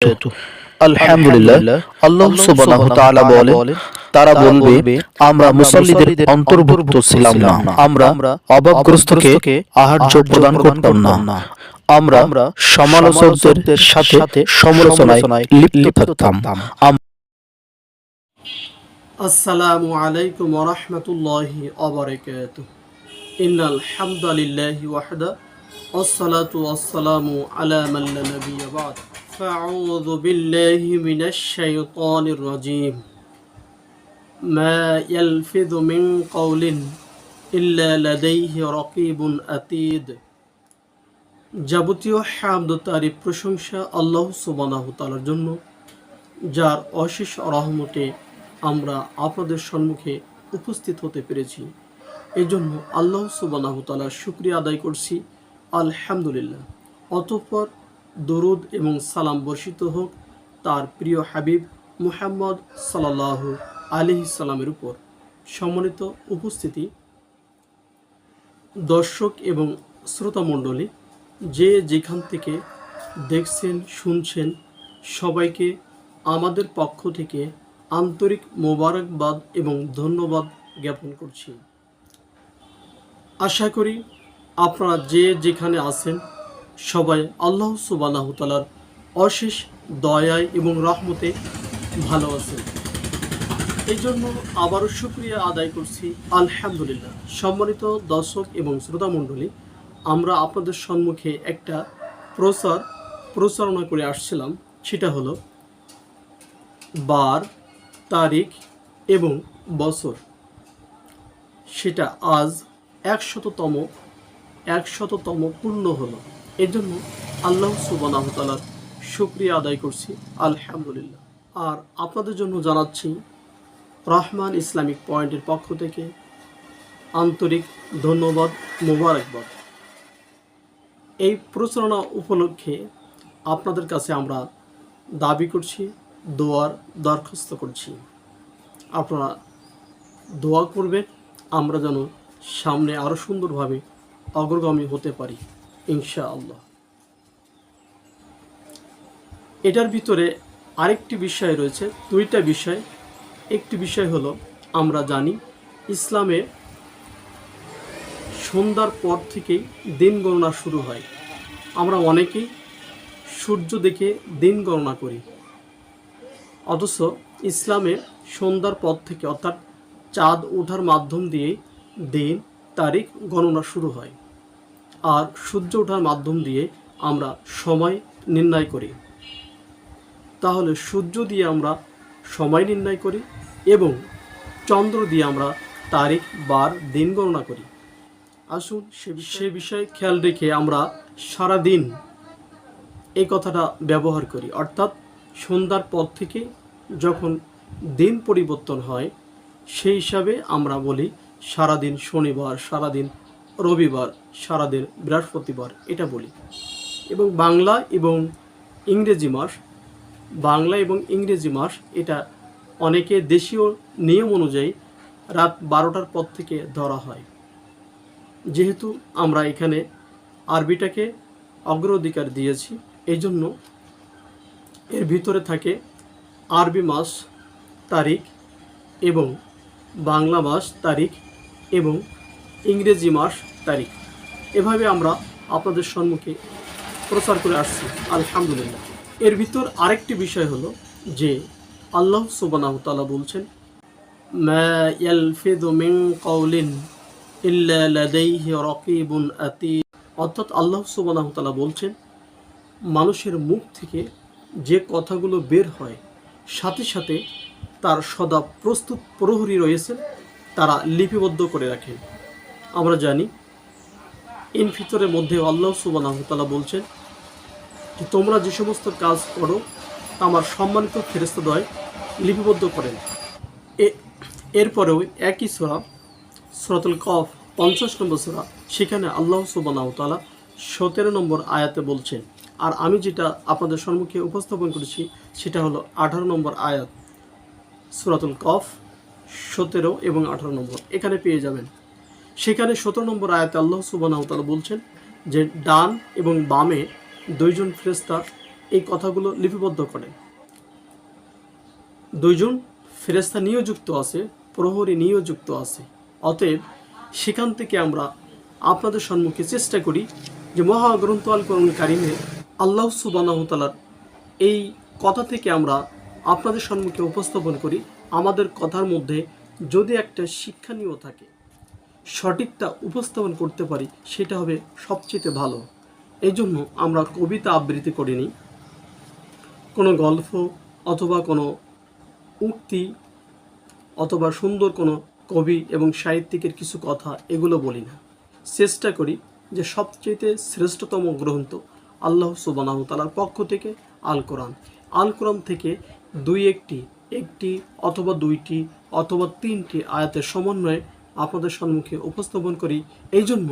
আলহামদুলিল্লাহ, আল্লাহ সুবহানাহু ওয়া তাআলা বলেন, তারা বলবে আমরা মুসাল্লিদের অন্তর্ভুক্ত ছিলাম না, আমরা অভাবগ্রস্তকে আহার্য প্রদান করতাম না, আমরা সমালোচকদের সাথে সমালোচনায় লিপ্ত থাকতাম। আসসালামু আলাইকুম ওয়া রাহমাতুল্লাহি ওয়া বারাকাতুহু। ইন্নাল হামদালিল্লাহি ওয়াহদা ওয়াসসালাতু ওয়াসসালামু আলা মান লা নাবিয়্যা বা'দ। ফাআউযু বিল্লাহি মিনাশ শাইতানির রাজীম। মা ইয়ালফিযু মিন কাওলিন ইল্লা লাদাইহি রাকীবুন আতীদ। যাবতীয় হামদ ও তারিফ প্রশংসা আল্লাহ সুবহানাহু ওয়া তাআলার জন্য, যার অশেষ রহমতে আমরা আপনাদের সম্মুখে উপস্থিত হতে পেরেছি। এই জন্য আল্লাহ সুবহানাহু ওয়া তাআলার শুকরিয়া আদায় করছি, আলহামদুলিল্লাহ। অতঃপর দরুদ এবং সালাম বর্ষিত হোক তার প্রিয় হাবিব মুহাম্মদ সাল্লাল্লাহু আলাইহি সাল্লামের উপর। সম্মানিত উপস্থিতি, দর্শক এবং শ্রোতামণ্ডলী, যে যেখান থেকে দেখছেন শুনছেন, সবাইকে আমাদের পক্ষ থেকে আন্তরিক মোবারকবাদ এবং ধন্যবাদ জ্ঞাপন করছি। আশা করি আপনারা যে যেখানে আছেন সবাই আল্লাহ সুবহানাহু ওয়া তাআলার অশেষ দয়ায় এবং রহমতে ভালো আছেন। এই জন্য আবারও শুকরিয়া আদায় করছি, আলহামদুলিল্লাহ। সম্মানিত দর্শক এবং শ্রোতামণ্ডলী, আমরা আপনাদের সম্মুখে একটা প্রচারণা করে আসছিলাম। সেটা হলো বার, তারিখ এবং বছর। সেটা আজ 100তম পূর্ণ হলো। এই জন্য আল্লাহ সুবহানাহু ওয়া তাআলার শুকরিয়া আদায় করছি, আলহামদুলিল্লাহ। আর আপনাদের জন্য জানাচ্ছি রহমান ইসলামিক পয়েন্টের পক্ষ থেকে আন্তরিক ধন্যবাদ, মোবারকবাদ। এই প্রচারণা উপলক্ষে আপনাদের কাছে আমরা দাবি করছি, দোয়ার দরখাস্ত করছি। আপনারা দোয়া করবেন, আমরা যেন সামনে আরও সুন্দরভাবে অগ্রগামী হতে পারি, ইনশাআল্লাহ। এটার ভিতরে আরেকটি বিষয় রয়েছে, দুইটা বিষয়। একটি বিষয় হলো, আমরা জানি ইসলামে সন্ধ্যার পর থেকেই দিন গণনা শুরু হয়। আমরা অনেকেই সূর্য দেখে দিন গণনা করি, অথচ ইসলামে সন্ধ্যার পর থেকে, অর্থাৎ চাঁদ ওঠার মাধ্যম দিয়ে দিন তারিখ গণনা শুরু হয়। আর সূর্য ওঠার মাধ্যম দিয়ে আমরা সময় নির্ণয় করি। তাহলে সূর্য দিয়ে আমরা সময় নির্ণয় করি এবং চন্দ্র দিয়ে আমরা তারিখ, বার, দিন গণনা করি। আসুন সে বিষয়ে খেয়াল রেখে আমরা সারা দিন এই কথাটা ব্যবহার করি। অর্থাৎ সন্ধ্যার পর থেকে যখন দিন পরিবর্তন হয়, সেই হিসাবে আমরা বলি সারাদিন শনিবার, সারাদিন রবিবার, সারাদিন বৃহস্পতিবার, এটা বলি। এবং বাংলা এবং ইংরেজি মাস এটা অনেকে দেশীয় নিয়ম অনুযায়ী রাত 12টার পর থেকে ধরা হয়। যেহেতু আমরা এখানে আরবিটাকে অগ্রাধিকার দিয়েছি, এই জন্য এর ভিতরে থাকে আরবি মাস তারিখ এবং বাংলা মাস তারিখ এবং ইংরেজি মাস তারিখ। এভাবে আমরা আপনাদের সম্মুখে প্রচার করে আসছি, আলহামদুলিল্লাহ। এর ভিতর আরেকটি বিষয় হলো যে আল্লাহ সুবহানাহু ওয়া তাআলা বলছেন, মা ইয়ালফিযু মিন কাওলিন ইল্লা লাদাইহি রাকীবুন আতীদ। অর্থাৎ আল্লাহ সুবহানাহু ওয়া তাআলা বলছেন, মানুষের মুখ থেকে যে কথাগুলো বের হয়, সাথে সাথে তার সদা প্রস্তুত প্রহরী রয়েছেন, তারা লিপিবদ্ধ করে রাখেন। আমরা জানি ফিতরের মধ্যে আল্লাহ সুবহানাহু ওয়া তাআলা বলছেন যে তোমরা যে সমস্ত কাজ করো তা আমার সম্মানিত ফেরেশতাদ্বয় লিপিবদ্ধ করেন। এরপরেও একই সূরাতুল কফ 50 নম্বর সূরা, সেখানে আল্লাহ সুবহানাহু ওয়া তাআলা 17 নম্বর আয়াতে বলছেন। আর আমি যেটা আপনাদের সম্মুখে উপস্থাপন করেছি সেটা হলো 18 নম্বর আয়াত, সূরাতুল কফ 17 এবং 18 নম্বর, এখানে পেয়ে যাবেন। সেখানে 17 নম্বর আয়াতে আল্লাহ সুবহানাহু ওয়া তাআলা বলছেন যে ডান এবং বামে দুইজন ফেরেশতা এই কথাগুলো লিপিবদ্ধ করেন। 2 জন ফেরেশতা নিয়োযুক্ত আছে, প্রহরী নিয়োযুক্ত আছে। অতএব সেখান থেকে আমরা আপনাদের সম্মুখে চেষ্টা করি যে মহাগ্রন্থ আল কোরআন কারিমে আল্লাহ সুবহানাহু ওয়া তাআলার এই কথা থেকে আমরা আপনাদের সম্মুখে উপস্থাপন করি। আমাদের কথার মধ্যে যদি একটা শিক্ষণীয় থাকে, সঠিকটা উপস্থাপন করতে পারি, সেটা হবে সবচেয়ে ভালো। এই জন্য আমরা কবিতা আবৃত্তি করিনি, কোনো গল্প অথবা কোনো উক্তি অথবা সুন্দর কোনো কবি এবং সাহিত্যিকের কিছু কথা এগুলো বলি না। চেষ্টা করি যে সবচেয়ে শ্রেষ্ঠতম গ্রন্থ আল্লাহ সুবহানাহু ওয়া তাআলার পক্ষ থেকে আল কোরআন। আল কোরআন থেকে একটি অথবা 2টি অথবা 3টি আয়াতের সমন্বয়ে আপনাদের সম্মুখে উপস্থাপন করি। এই জন্য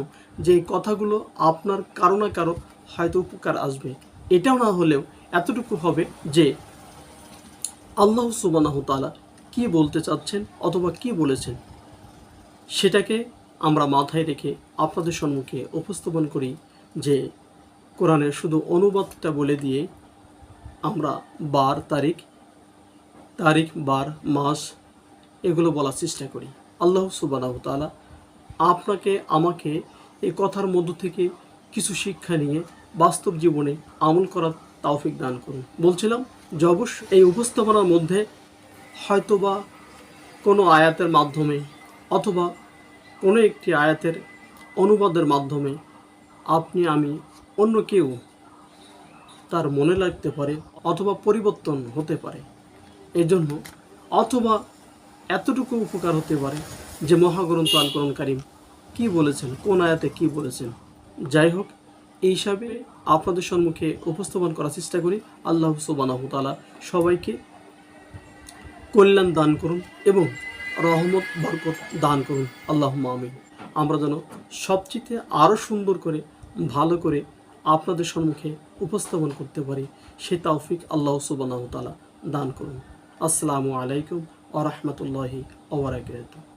যে কথাগুলো আপনার কারো না কারো হয়তো উপকার আসবে। এটাও না হলেও এতটুকু হবে যে আল্লাহ সুবহানাহু ওয়া তাআলা কী বলতে চাচ্ছেন অথবা কী বলেছেন, সেটাকে আমরা মাথায় রেখে আপনাদের সম্মুখে উপস্থাপন করি। যে কোরআনের শুধু অনুবাদটা বলে দিয়ে আমরা বার, তারিখ বার, মাস এগুলো বলার চেষ্টা করি। আল্লাহ সুবহানাহু ওয়া তাআলা আপনাকে আমাকে এই কথার মধ্য থেকে কিছু শিক্ষা নিয়ে বাস্তব জীবনে আমল করার তৌফিক দান করুন। বলছিলাম যে অবশ্য এই উপস্থাপনার মধ্যে হয়তোবা কোনো আয়াতের মাধ্যমে অথবা কোনো একটি আয়াতের অনুবাদের মাধ্যমে আপনি আমি অন্য কেউ তার মনে লাগতে পারে অথবা পরিবর্তন হতে পারে। এই জন্য অথবা এতটুকু উপকার হতে পারে যে মহাগ্রন্থ আল কোরআন কারিম কী বলেছেন, কোন আয়াতে কী বলেছেন। যাই হোক, এই হিসাবে আপনাদের সম্মুখে উপস্থাপন করার চেষ্টা করি। আল্লাহ সুবহানাহু ওয়া তাআলা সবাইকে কল্যাণ দান করুন এবং রহমত বরকত দান করুন। আল্লাহুম্মা আমিন। আমরা যেন সবচেয়ে আরও সুন্দর করে ভালো করে আপনাদের সম্মুখে উপস্থাপন করতে পারি, সে তৌফিক আল্লাহ সুবহানাহু ওয়া তাআলা দান করুন। আসসালামু আলাইকুম ওয়া রাহমাতুল্লাহি ওয়া বারাকাতুহু।